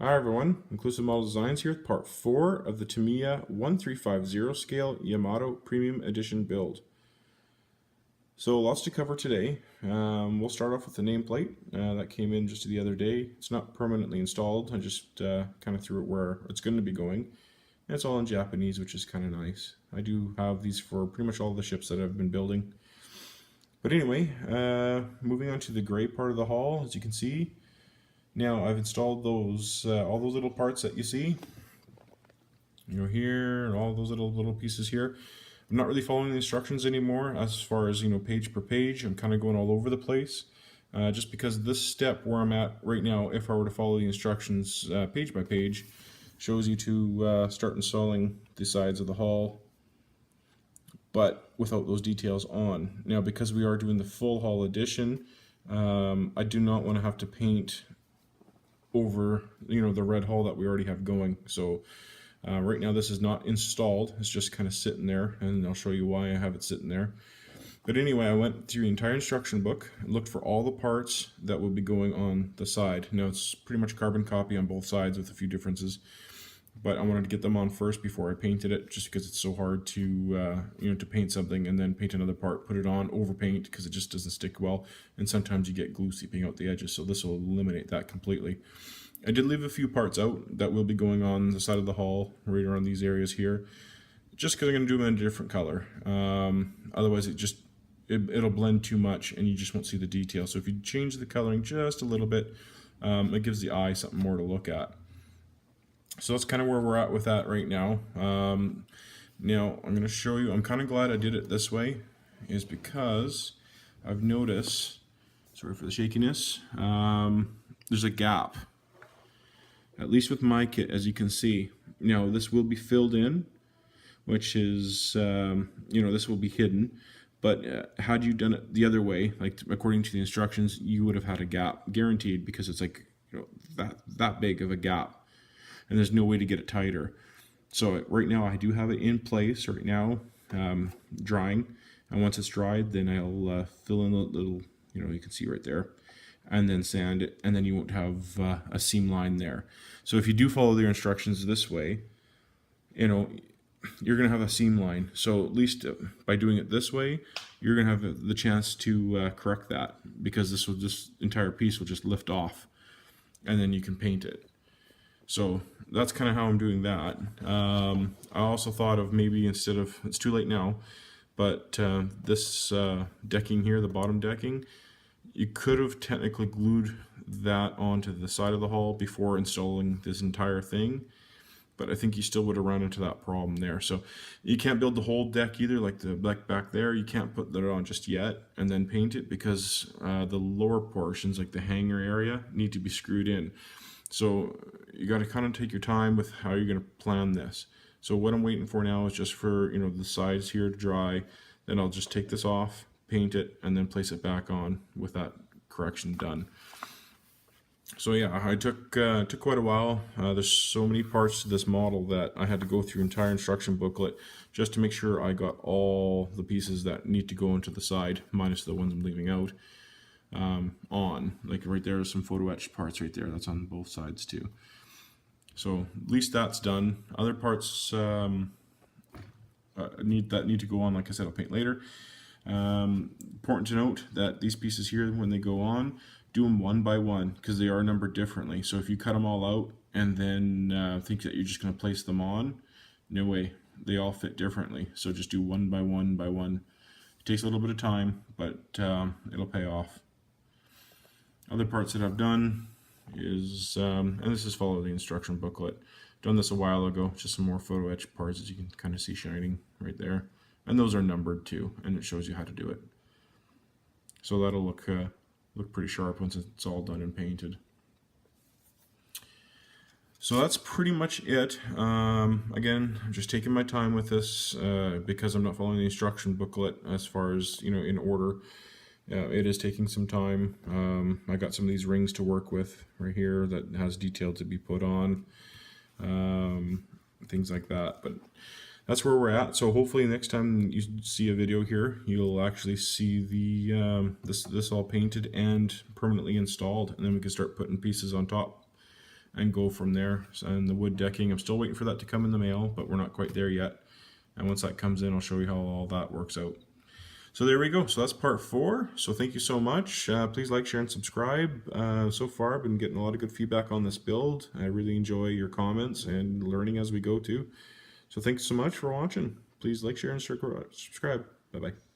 Hi everyone, Inclusive Model Designs here with part 4 of the Tamiya 1350 scale Yamato Premium Edition build. So lots to cover today. We'll start off with the nameplate that came in just the other day. It's not permanently installed, I just kind of threw it where it's going to be going. And it's all in Japanese, which is kind of nice. I do have these for pretty much all the ships that I've been building. But anyway, moving on to the gray part of the hull, as you can see. Now I've installed those all those little parts that you see, here and all those little pieces here. I'm not really following the instructions anymore as far as page per page. I'm kind of going all over the place, just because this step where I'm at right now, if I were to follow the instructions page by page, shows you to start installing the sides of the hull, but without those details on. Now, because we are doing the full hull edition, I do not want to have to paint over the red hull that we already have going. So right now this is not installed, it's just kind of sitting there, and I'll show you why I have it sitting there. But anyway, I went through the entire instruction book and looked for all the parts that will be going on the side. Now it's pretty much carbon copy on both sides with a few differences, but I wanted to get them on first before I painted it, just because it's so hard to to paint something and then paint another part, put it on, overpaint, because it just doesn't stick well, and sometimes you get glue seeping out the edges, so this will eliminate that completely. I did leave a few parts out that will be going on the side of the hull, right around these areas here, just because I'm going to do them in a different color. Otherwise it'll blend too much and you just won't see the detail. So if you change the coloring just a little bit, it gives the eye something more to look at. So that's kind of where we're at with that right now. Now I'm going to show you, I'm kind of glad I did it this way, is because I've noticed, sorry for the shakiness, there's a gap, at least with my kit, as you can see. Now this will be filled in, which is, this will be hidden, but had you done it the other way, like according to the instructions, you would have had a gap, guaranteed, because it's like that big of a gap, and there's no way to get it tighter. So right now I do have it in place right now, drying, and once it's dried, then I'll fill in the little, you can see right there, and then sand it, and then you won't have a seam line there. So if you do follow their instructions this way, you're going to have a seam line. So at least by doing it this way, you're going to have the chance to correct that, because this entire piece will just lift off, and then you can paint it. So that's kind of how I'm doing that. I also thought of maybe, instead of, it's too late now, but this decking here, the bottom decking, you could have technically glued that onto the side of the hull before installing this entire thing, but I think you still would have run into that problem there. So you can't build the whole deck either, like the back there. You can't put that on just yet and then paint it, because the lower portions, like the hanger area, need to be screwed in. So you got to kind of take your time with how you're going to plan this. So what I'm waiting for now is just for the sides here to dry. Then I'll just take this off, paint it, and then place it back on with that correction done. So yeah, I took quite a while. There's so many parts to this model that I had to go through entire instruction booklet just to make sure I got all the pieces that need to go into the side, minus the ones I'm leaving out, on. Like right there is some photo etched parts right there. That's on both sides too. So at least that's done. Other parts need to go on. Like I said, I'll paint later. Important to note that these pieces here, when they go on, do them one by one, because they are numbered differently. So if you cut them all out and then think that you're just going to place them on, no way. They all fit differently. So just do one by one by one. It takes a little bit of time, but it'll pay off. Other parts that I've done is, and this is follow the instruction booklet. Done this a while ago, just some more photo etched parts, as you can kind of see shining right there. And those are numbered too, and it shows you how to do it. So that'll look pretty sharp once it's all done and painted. So that's pretty much it. Again, I'm just taking my time with this because I'm not following the instruction booklet as far as in order. It is taking some time. I got some of these rings to work with right here that has detail to be put on, things like that. But that's where we're at. So hopefully next time you see a video here, you'll actually see the this all painted and permanently installed, and then we can start putting pieces on top and go from there. And the wood decking, I'm still waiting for that to come in the mail, but we're not quite there yet. And once that comes in, I'll show you how all that works out. So there we go. So that's part 4. So thank you so much. Please like, share, and subscribe. So far, I've been getting a lot of good feedback on this build. I really enjoy your comments and learning as we go too. So thanks so much for watching. Please like, share, and subscribe. Bye-bye.